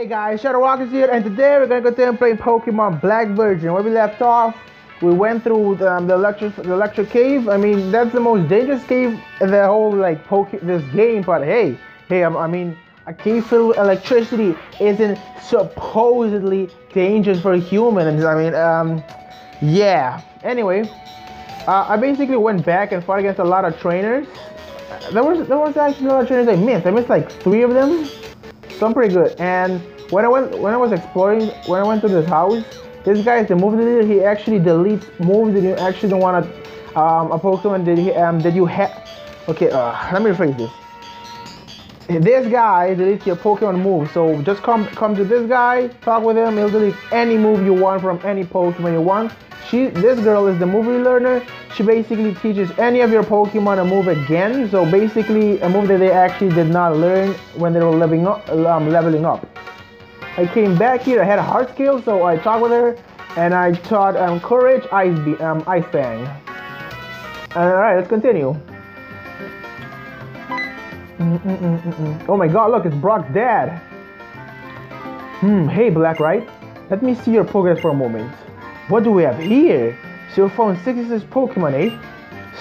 Hey guys, Shadow Walkers here, and today we're gonna continue playing Pokemon Black Virgin. Where we left off, we went through the electric cave. I mean, that's the most dangerous cave in the whole this game. But I mean, a cave filled with electricity isn't supposedly dangerous for humans. I mean, yeah. Anyway, I basically went back and fought against a lot of trainers. There was actually a lot of trainers I missed. I missed like 3 of them. So I'm pretty good. And when I was exploring, when I went to this house, this guy is the move leader. He actually deletes moves that you actually don't want to. A Pokemon that you have. Okay, let me rephrase this. This guy deletes your Pokemon move. So just come to this guy, talk with him. He'll delete any move you want from any Pokemon you want. This girl is the move learner. She basically teaches any of your Pokemon a move again. So basically, a move that they actually did not learn when they were leveling up. I came back here. I had a hard skill, so I talked with her, and I taught Courage, Ice Fang. All right, let's continue. Oh my God! Look, it's Brock's dad. Hey, Black, right? Let me see your progress for a moment. What do we have here? So you found 66 Pokemon, eh?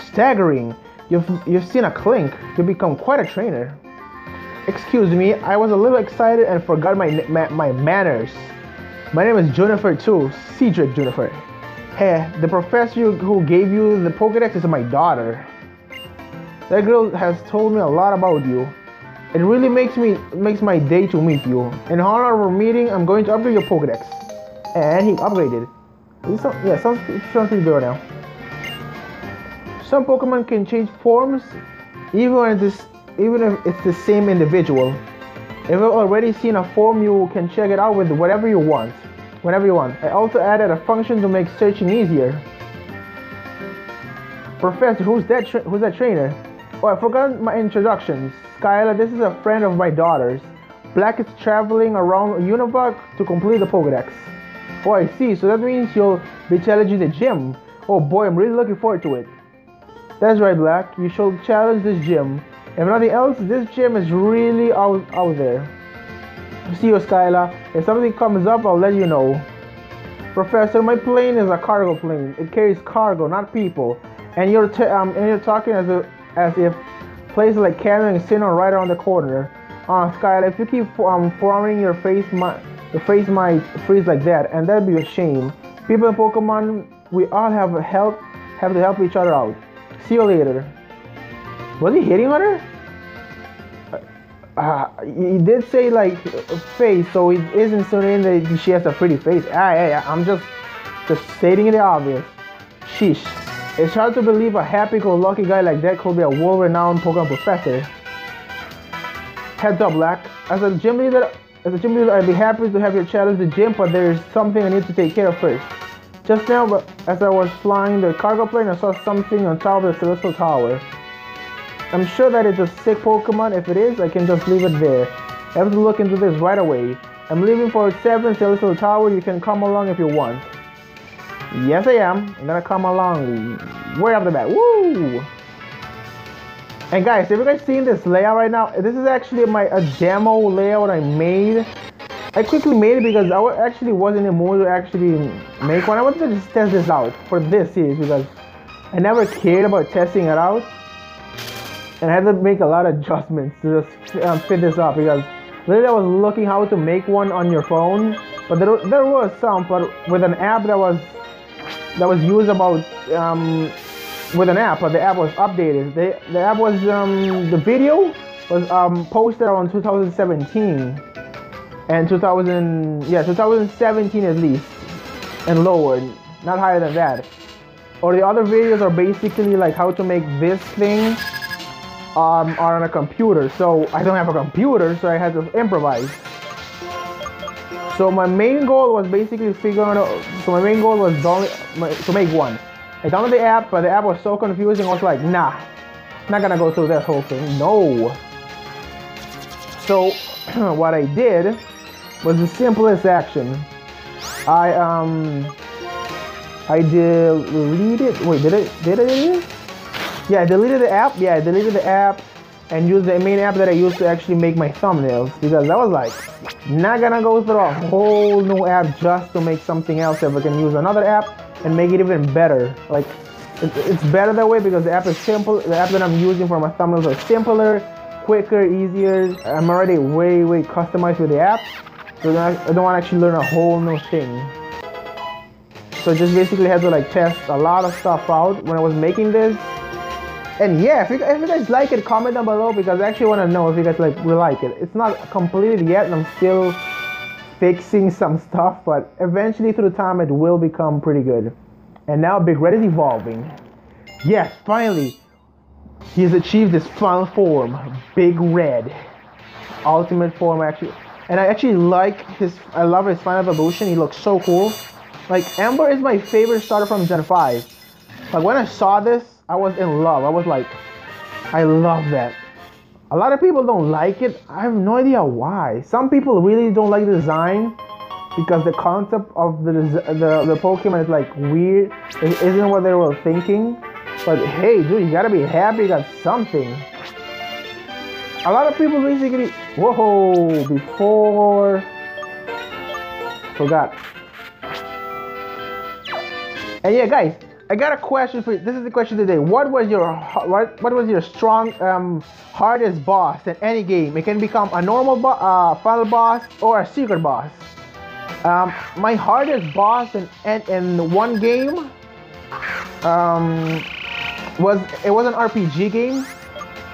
Staggering. You've seen a Clink. You've become quite a trainer. Excuse me, I was a little excited and forgot my manners. My name is Junifer too, Cedric Junifer. Hey, the professor who gave you the Pokedex is my daughter. That girl has told me a lot about you. It really makes my day to meet you. In honor of our meeting, I'm going to upgrade your Pokedex. And he upgraded. Sounds pretty good now. Some Pokemon can change forms even if it's the same individual. If you've already seen a form, you can check it out with whatever you want. Whenever you want. I also added a function to make searching easier. Professor, who's that trainer? Oh, I forgot my introductions. Skyla, this is a friend of my daughter's. Black is traveling around Univok to complete the Pokedex. Oh, I see. So that means you'll be challenging the gym. Oh boy, I'm really looking forward to it. That's right, Black. You should challenge this gym. If nothing else, this gym is really out there. See you, Skyla. If something comes up, I'll let you know. Professor, my plane is a cargo plane. It carries cargo, not people. And you're talking as if places like Canada and Sinnoh right around the corner. Skyla, if you keep forming your face might freeze like that, and that'd be a shame. People in Pokemon, we all have to help each other out. See you later. Was he hitting on her? He did say like face, so it is insinuating that she has a pretty face. I'm just stating the obvious. Sheesh. It's hard to believe a happy-go-lucky guy like that could be a world-renowned Pokemon professor. Heads up, Black. As a gym leader, I'd be happy to have you challenge the gym, but there's something I need to take care of first. Just now, as I was flying the cargo plane, I saw something on top of the Celestial Tower. I'm sure that it's a sick Pokemon. If it is, I can just leave it there. I have to look into this right away. I'm leaving for 7 Celestial Tower. You can come along if you want. Yes, I am. I'm gonna come along way off the bat. Woo! And guys, if you guys seeing this layout right now, this is actually a demo layout I made. I quickly made it because I actually wasn't in the mood to actually make one. I wanted to just test this out for this series because I never cared about testing it out. And I had to make a lot of adjustments to just fit this up because literally I was looking how to make one on your phone. But there was some, but with an app that was used about with an app, but the app was updated. The app was the video was posted on 2017 and 2017 at least, and lower, not higher than that. Or the other videos are basically like how to make this thing are on a computer. So I don't have a computer, so I had to improvise. So my main goal was basically to make one. I downloaded the app, but the app was so confusing. I was like, nah, not gonna go through that whole thing. No. So what I did was the simplest action. I deleted. Wait, did I? Yeah, I deleted the app. and use the main app that I use to actually make my thumbnails, because I was like, not gonna go through a whole new app just to make something else if I can use another app and make it even better. Like, it's better that way because the app is simple. The app that I'm using for my thumbnails are simpler, quicker, easier. I'm already way customized with the app, so I don't want to actually learn a whole new thing. So just basically had to like test a lot of stuff out when I was making this. And yeah, if you guys like it, comment down below, because I actually want to know if you guys really like it. It's not completed yet, and I'm still fixing some stuff, but eventually through time it will become pretty good. And now Big Red is evolving. Yes, finally, he's achieved his final form, Big Red. Ultimate form, actually. And I actually I love his final evolution. He looks so cool. Like, Ember is my favorite starter from Gen 5. Like, when I saw this, I was in love. I was like, I love that. A lot of people don't like it. I have no idea why. Some people really don't like the design because the concept of the Pokemon is like weird. It isn't what they were thinking. But hey, dude, you gotta be happy you got something. A lot of people basically, whoa, before, forgot. And yeah, guys, I got a question for you. This is the question today. What was your strong, hardest boss in any game? It can become a normal final boss or a secret boss. My hardest boss in one game was an RPG game.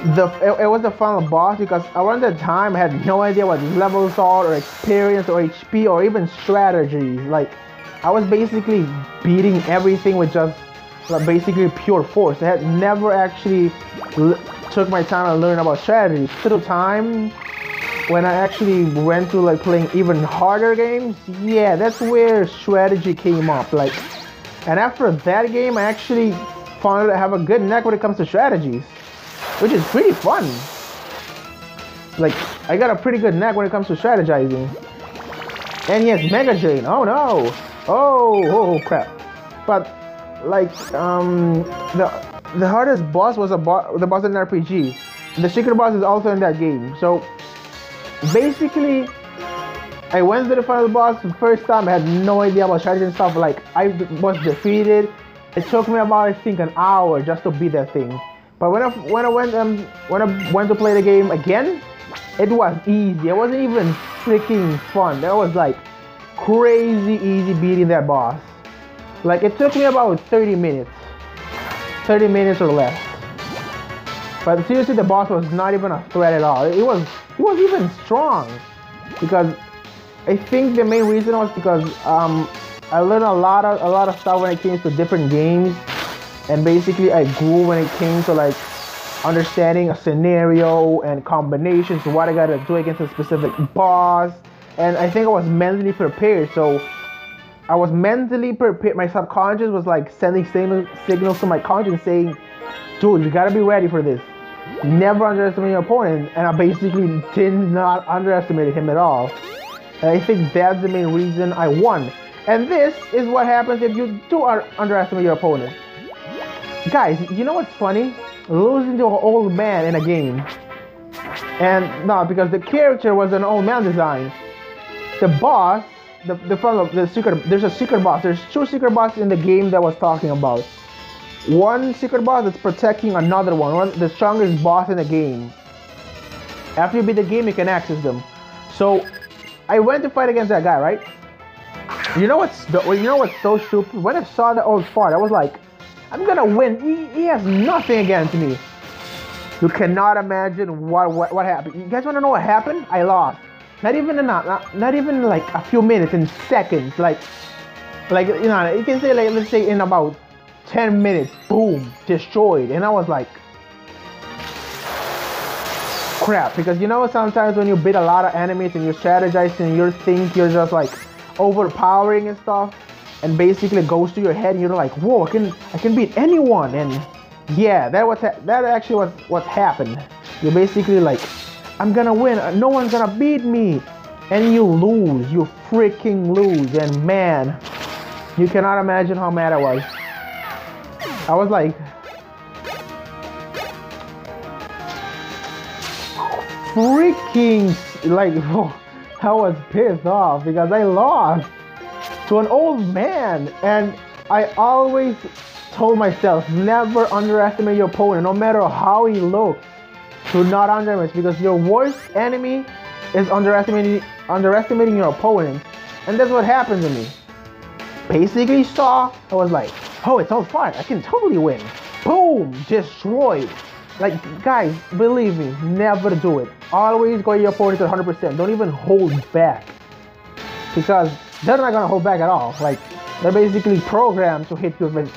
It was the final boss because around that time I had no idea what levels are, or experience, or HP, or even strategies. Like, I was basically beating everything with just basically pure force. I had never actually took my time to learn about strategy. Through time, when I actually went to like playing even harder games, yeah, that's where strategy came up. Like, and after that game, I actually found out I have a good neck when it comes to strategies, which is pretty fun. Like, I got a pretty good neck when it comes to strategizing. And yes, Mega Drain. Oh no! Oh crap! But like, the hardest boss was the boss in an RPG. The secret boss is also in that game. So basically, I went to the final boss the first time. I had no idea about strategy and stuff. Like, I was defeated. It took me about, I think, an hour just to beat that thing. But when I went to play the game again, it was easy. It wasn't even freaking fun. That was like crazy easy beating that boss. Like, it took me about 30 minutes or less. But seriously, the boss was not even a threat at all. He was even strong, because I think the main reason was because I learned a lot of stuff when it came to different games, and basically I grew when it came to like understanding a scenario and combinations, what I gotta do against a specific boss. And I think I was mentally prepared. So I was mentally prepared. My subconscious was like sending signals to my conscience saying, dude, you gotta be ready for this. Never underestimate your opponent. And I basically did not underestimate him at all. And I think that's the main reason I won. And this is what happens if you do underestimate your opponent. Guys, you know what's funny? Losing to an old man in a game. And no, because the character was an old man design. The boss, there's a secret boss. There's two secret bosses in the game that I was talking about. One secret boss is protecting another one, the strongest boss in the game. After you beat the game, you can access them. So I went to fight against that guy, right? You know what's so stupid? When I saw the old fart, I was like, I'm gonna win. He has nothing against me. You cannot imagine what happened. You guys wanna know what happened? I lost. Not even like a few minutes, in seconds. Like you know, you can say, like, let's say in about 10 minutes, boom, destroyed. And I was like, crap. Because you know, sometimes when you beat a lot of enemies and you're strategizing and you think you're just like overpowering and stuff, and basically it goes to your head and you're like, whoa, I can beat anyone. And yeah, that actually was what happened. You're basically like, I'm gonna win, no one's gonna beat me. And you lose, you freaking lose. And man, you cannot imagine how mad I was. I was like, freaking like I was pissed off because I lost to an old man, and I always told myself never underestimate your opponent, no matter how he looks. Do not underestimate, because your worst enemy is underestimating your opponent, and that's what happened to me. Basically saw, I was like, oh, it's on fire, I can totally win. Boom, destroyed. Like, guys, believe me, never do it. Always go your opponent to 100%. Don't even hold back, because they're not gonna hold back at all. Like, they're basically programmed to hit you with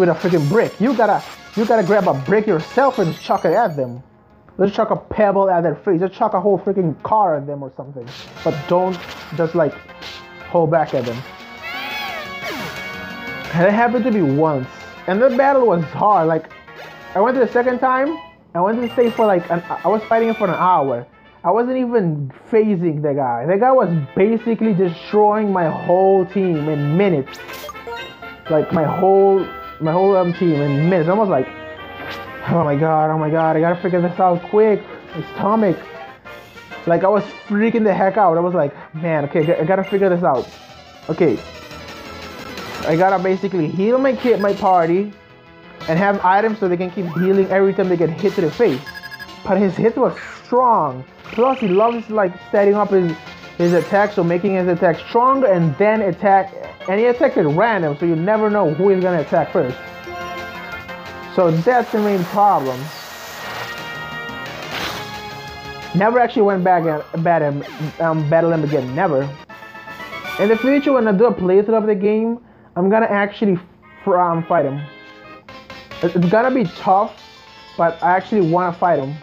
a freaking brick. You gotta grab a brick yourself and chuck it at them. Let's chuck a pebble at their face. Let's chuck a whole freaking car at them or something. But don't just like hold back at them. And it happened to me once, and the battle was hard. Like, I went to the second time. I went to stay for like I was fighting him for an hour. I wasn't even phasing the guy. The guy was basically destroying my whole team in minutes. Like my whole team in minutes. I was like, oh my god, I gotta figure this out quick. My stomach. Like, I was freaking the heck out. I was like, man, okay, I gotta figure this out. Okay. I gotta basically heal my party and have items so they can keep healing every time they get hit to the face. But his hit was strong. Plus, he loves like setting up his attack, so making his attack stronger and then attack. And he attacks at random, so you never know who he's gonna attack first. So that's the main problem. Never actually went back and battle him again. Never. In the future, when I do a playthrough of the game, I'm gonna actually fight him. It's gonna be tough, but I actually want to fight him.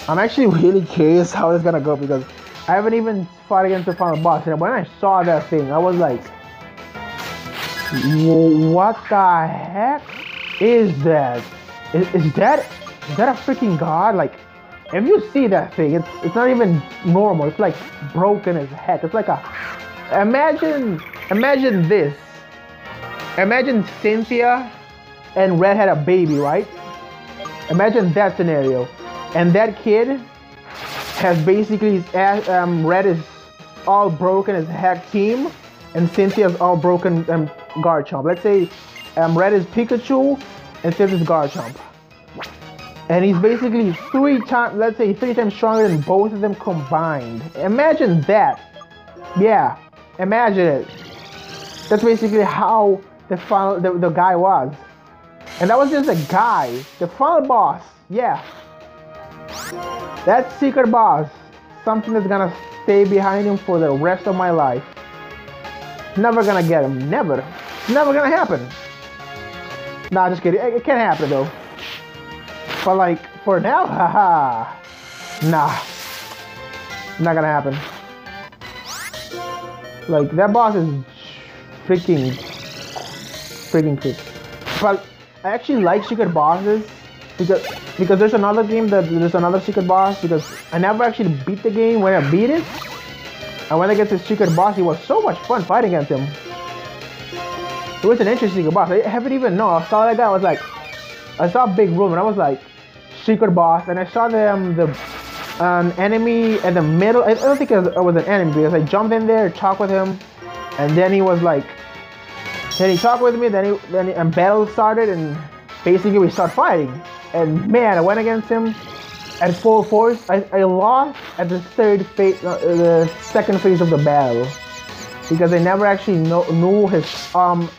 I'm actually really curious how it's gonna go, because I haven't even fought against the final boss. And when I saw that thing, I was like, what the heck is that? Is that a freaking god? Like, if you see that thing, it's not even normal. It's like broken as heck. It's like imagine this. Imagine Cynthia and Red had a baby, right? Imagine that scenario. And that kid has basically, Red is all broken as heck team, and Cynthia's all broken Garchomp. Let's say Red is Pikachu and Cynthia's Garchomp. And he's basically three times stronger than both of them combined. Imagine that. Yeah, imagine it. That's basically how the guy was. And that was just a guy. The final boss, yeah. That secret boss, something that's gonna stay behind him for the rest of my life. Never gonna get him, never. Never gonna happen. Nah, just kidding. It can happen though. But like, for now, haha. Nah. Not gonna happen. Like, that boss is freaking quick. But I actually like secret bosses because there's another game that there's another secret boss, because I never actually beat the game. When I beat it, and when I get to secret boss, it was so much fun fighting against him. It was an interesting boss. I haven't even known. I saw that guy. I was like, I saw a big room, and I was like, secret boss, and I saw an enemy at the middle. I don't think it was an enemy, because I jumped in there, talked with him, and then he was like, then he talked with me, then battle started, and basically we start fighting. And man, I went against him at full force. I lost at the second phase of the battle, because I never actually knew his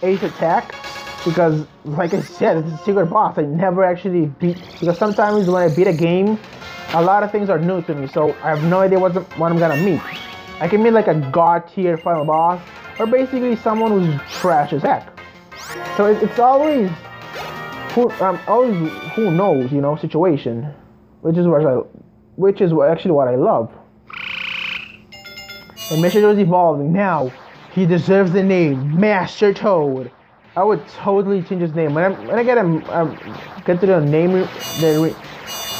ace attack. Because, like I said, it's a secret boss. I never actually beat, because sometimes when I beat a game, a lot of things are new to me, so I have no idea what I'm gonna meet. I can meet like a god tier final boss, or basically someone who's trash as heck. So it's always who knows, you know, situation, which is actually what I love. And Mr. Toad's evolving now. He deserves the name Master Toad. I would totally change his name when I get to the name.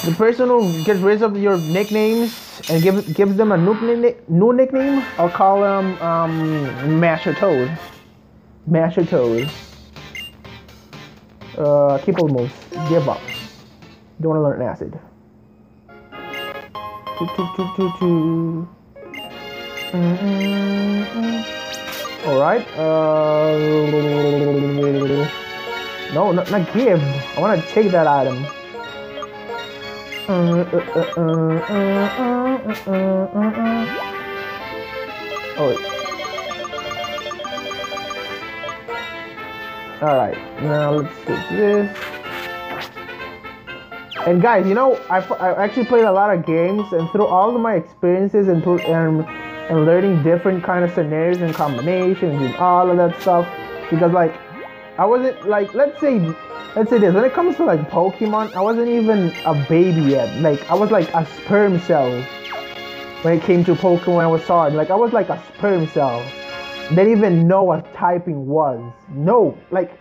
The person who gets rid of your nicknames and gives them a new nickname, I'll call him Master Toad. Master Toad. Keep all moves. Give up. Don't want to learn acid. All right. No, not give. I want to take that item. Oh. All right. Now let's take this. And guys, you know, I actually played a lot of games, and through all of my experiences and learning different kind of scenarios and combinations and all of that stuff, because like I wasn't like let's say this, when it comes to like Pokemon, I wasn't even a baby yet. Like I was like a sperm cell when it came to Pokemon. I was sorry, like I was like a sperm cell. Didn't even know what typing was. No, like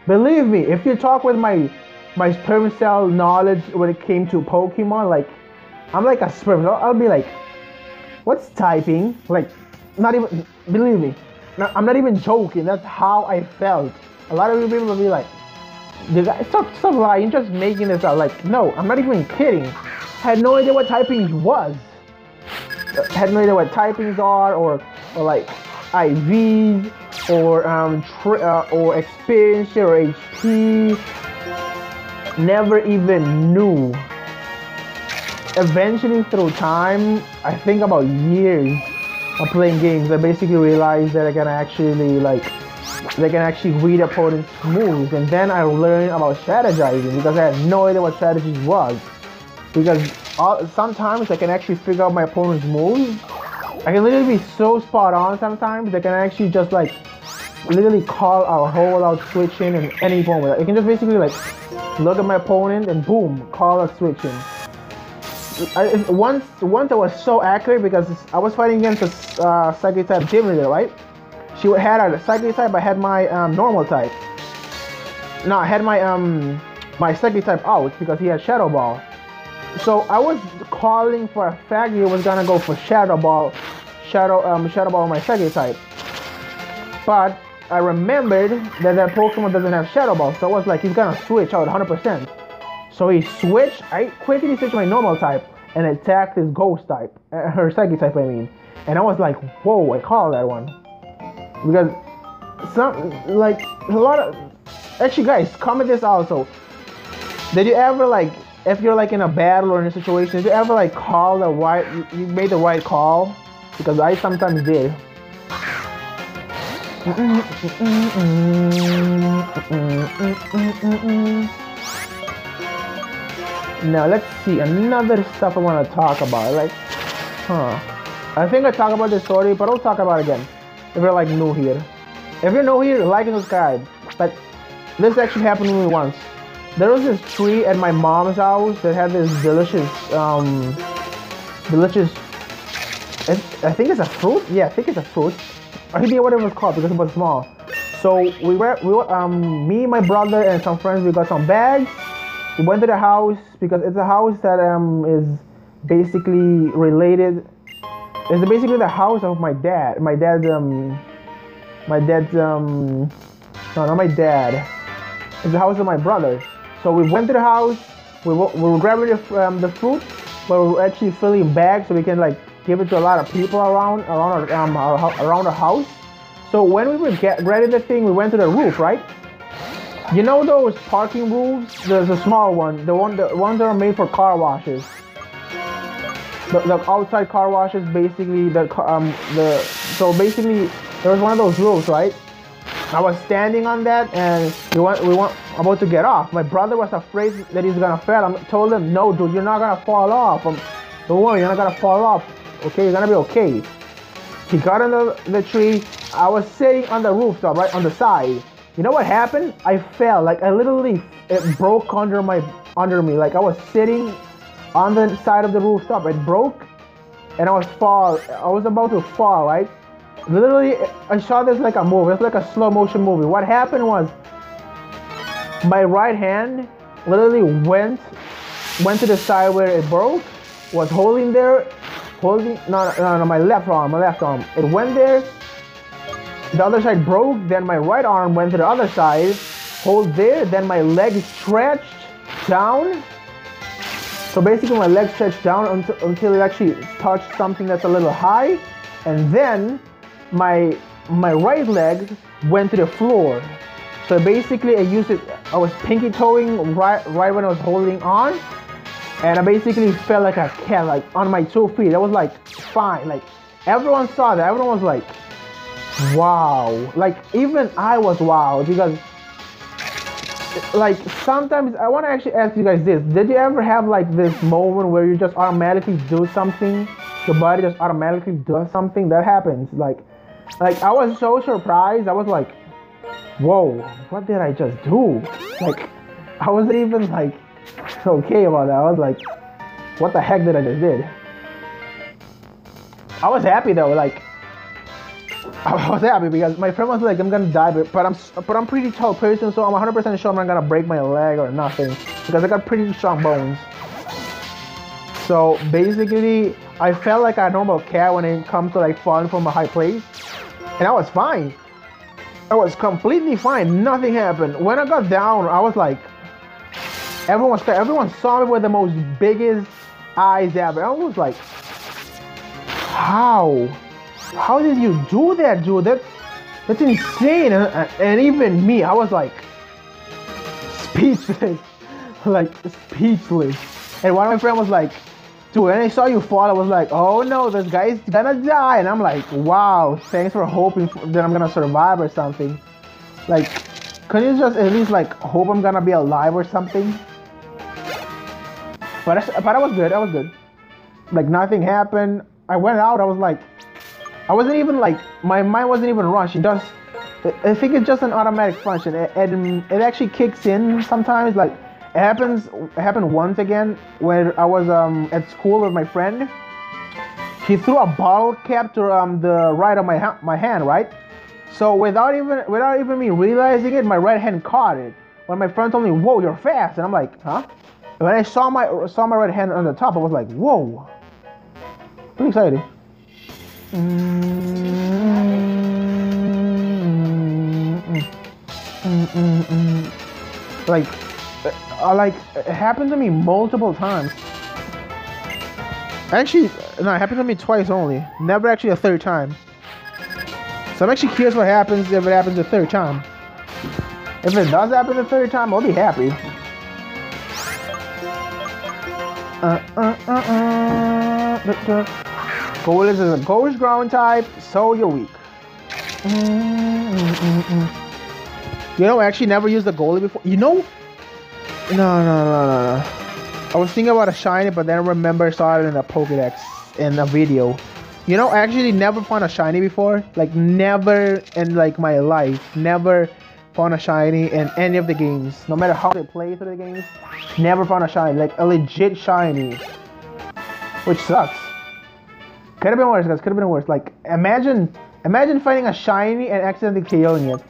believe me, if you talk with my sperm cell knowledge when it came to Pokemon, like I'm like a sperm cell. I'll be like, what's typing? Like, not even, believe me, I'm not even joking. That's how I felt. A lot of people will be like, stop lying, just making this up. Like, no, I'm not even kidding. I had no idea what typing was. I had no idea what typings are, or like IVs, or experience, or HP. Never even knew. Eventually, through time, I think about years of playing games, I basically realized that I can actually read opponents' moves, and then I learned about strategizing because I had no idea what strategies was. Because sometimes I can actually figure out my opponent's moves. I can literally be so spot on sometimes. I can actually just like literally call a whole out switch in any moment. I can just basically like look at my opponent and boom, call a switch in. Once I was so accurate because I was fighting against a Psychic type gym leader, right? She had a Psychic type, I had my normal type. No, I had my Psychic type out because he had Shadow Ball. So I was calling for a fact he was gonna go for Shadow Ball with my Psychic type. But I remembered that Pokemon doesn't have Shadow Ball, so I was like, he's gonna switch out 100%. So he switched. I quickly switched my normal type and attacked his Ghost type, her Psychic type, I mean. And I was like, whoa, I called that one. Because a lot of, actually guys, comment this also. Did you ever like, if you're like in a battle or in a situation, did you ever like call the right, you made the right call? Because I sometimes did. Now let's see, another stuff I want to talk about. Like, I think I talked about this story, but I'll talk about it again. If you're like new here. If you're new here, like and subscribe. But this actually happened to me once. There was this tree at my mom's house that had this delicious, I think it's a fruit? Yeah, I think it's a fruit. Or maybe whatever it's called because it was small. So me, my brother, and some friends, we got some bags. We went to the house because it's a house that is basically related. It's basically the house of my dad. My dad's no, not my dad. It's the house of my brother. So we went to the house. We were grabbing the fruit, but we were actually filling bags so we can like give it to a lot of people around the house. So when we were grabbing the thing, we went to the roof, right? You know those parking roofs? There's a small one, the ones that are made for car washes. The outside car washes, basically so basically there was one of those roofs, right? I was standing on that, and we were about to get off. My brother was afraid that he's gonna fall. I told him, no, dude, you're not gonna fall off. Don't worry, you're not gonna fall off. Okay, you're gonna be okay. He got on the tree. I was sitting on the rooftop, right on the side. You know what happened? I fell. Like I literally, it broke under me. Like I was sitting on the side of the rooftop. It broke, and I was about to fall, right? Literally, I saw this like a movie. It's like a slow motion movie. What happened was, my right hand literally went to the side where it broke. Was holding there, no, my left arm. It went there. The other side broke. Then my right arm went to the other side. Hold there. Then my leg stretched down. So basically my leg stretched down until it actually touched something that's a little high, and then my right leg went to the floor. So basically I was pinky toeing right when I was holding on, and I basically felt like a cat, like on my 2 feet. That was like fine. Like everyone saw that. Everyone was like, wow. Like even I was wow, because like sometimes I want to actually ask you guys this. Did you ever have like this moment where you just automatically do something? Your body just automatically does something? That happens. Like I was so surprised. I was like, whoa, what did I just do? Like I wasn't even like okay about that. I was like, what the heck did I just did? I was happy though. Like I was happy because my friend was like, I'm gonna die, but I'm pretty tall person, so I'm 100% sure I'm not gonna break my leg or nothing, because I got pretty strong bones. So basically, I felt like a normal cat when it comes to like falling from a high place, and I was fine. I was completely fine. Nothing happened. When I got down, I was like, everyone saw me with the most biggest eyes ever. I was like, how? How did you do that, dude? That's insane. And even me, I was like speechless. Like speechless. And one of my friends was like, dude, when I saw you fall, I was like, oh no, this guy's gonna die. And I'm like, wow, thanks for hoping that I'm gonna survive or something. Like, can you just at least like hope I'm gonna be alive or something? But I was good. I was good. Like nothing happened. I went out. I was like, I wasn't even like, my mind wasn't even rushing. I think it's just an automatic function. It actually kicks in sometimes. Like it happened once again when I was at school with my friend. He threw a bottle cap to the right of my hand, right? So without even me realizing it, my right hand caught it. When my friend told me, "Whoa, you're fast," and I'm like, "Huh?" And when I saw my right hand on the top, I was like, "Whoa!" Pretty excited. Like it happened to me multiple times. Actually, no, it happened to me twice only. Never actually a third time. So I'm actually curious what happens if it happens a third time. If it does happen a third time, I'll be happy. Gold is a ghost ground type, so you're weak. You know, I actually never used the goalie before. You know? No. I was thinking about a shiny, but then I remember I saw it in a Pokédex in a video. You know, I actually never found a shiny before. Like, never in like my life. Never found a shiny in any of the games. No matter how they play through the games, never found a shiny. Like, a legit shiny. Which sucks. Could have been worse, guys. Could have been worse. Like, imagine finding a shiny and accidentally killing it.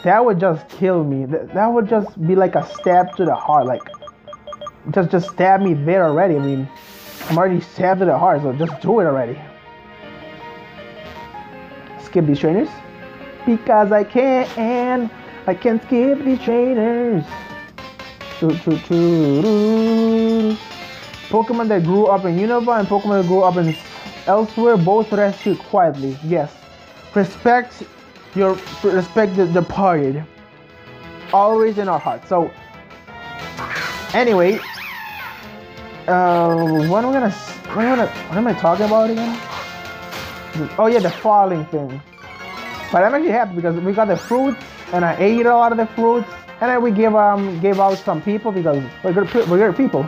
That would just kill me. That would just be like a stab to the heart. Like, just stab me there already. I mean, I'm already stabbed to the heart, so just do it already. Skip these trainers because I can. I can skip these trainers. Pokemon that grew up in Unova and Pokemon that grew up in elsewhere both rescued quietly. Yes. Respect the departed. Always in our hearts. So anyway, what am I talking about again? Oh yeah, the falling thing. But I'm actually happy because we got the fruits and I ate a lot of the fruits, and then we gave out some people because we're good people.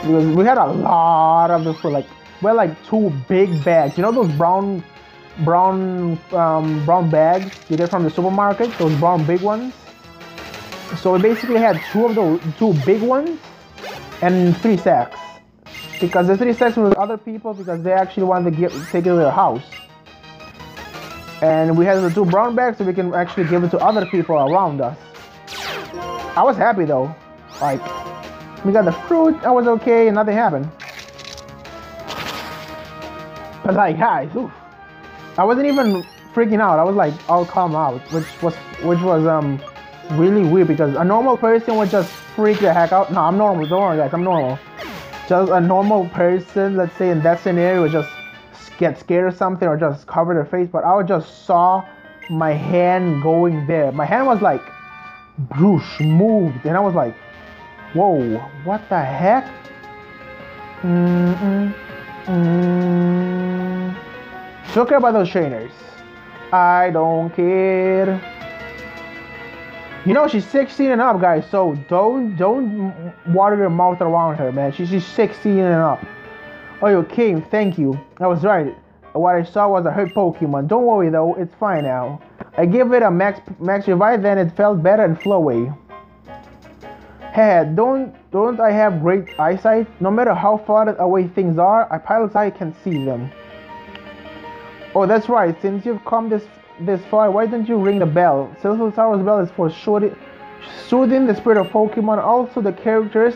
Because we had a lot of the fruit, like we had like 2 big bags. You know those brown bags you get from the supermarket, those brown big ones? So we basically had 2 big ones and 3 sacks. Because the 3 sacks were with other people because they actually wanted to take it to their house. And we had the 2 brown bags so we can actually give it to other people around us. I was happy though. Like, we got the fruit, I was okay, and nothing happened. But like, guys, oof. I wasn't even freaking out. I was like all calm out, which was really weird because a normal person would just freak the heck out. No, I'm normal. Don't worry, guys. I'm normal. Just a normal person, let's say in that scenario, would just get scared or something, or just cover their face. But I just saw my hand going there. My hand was like, broosh, moved, and I was like, whoa, what the heck? Don't care about those trainers. I don't care. You know, she's 16 and up, guys, so don't water your mouth around her, man. She's 16 and up. Oh, you came, thank you. I was right. What I saw was a hurt Pokemon. Don't worry though, it's fine now. I gave it a max revive, then it felt better and flew away. Hey, don't I have great eyesight? No matter how far away things are, a pilot's eye can see them. Oh, that's right. Since you've come this far, why don't you ring the bell? Silphouette's bell is for soothing the spirit of Pokemon. Also, the character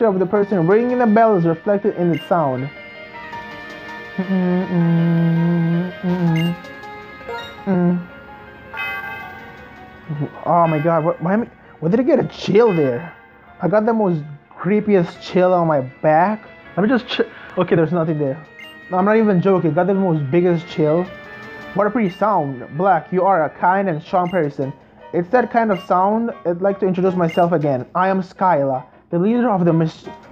of the person ringing the bell is reflected in its sound. Oh my god, what did I get a chill there? I got the most creepiest chill on my back. Let me just okay, there's nothing there. No, I'm not even joking. Got the most biggest chill. What a pretty sound. Black, you are a kind and strong person. It's that kind of sound. I'd like to introduce myself again. I am Skyla, the leader of the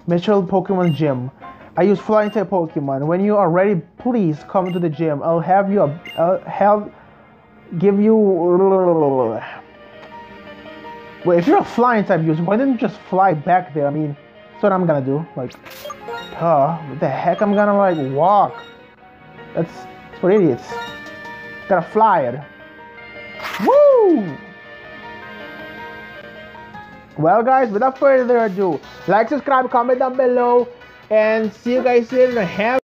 Mitchell Pokemon Gym. I use flying type Pokemon. When you are ready, please come to the gym. I'll give you. Wait, if you're a flying type user, why didn't you just fly back there? I mean, that's what I'm gonna do. Like, what the heck? I'm gonna like walk. That's for idiots. Gotta fly it. Woo! Well, guys, without further ado, like, subscribe, comment down below, and see you guys later. Have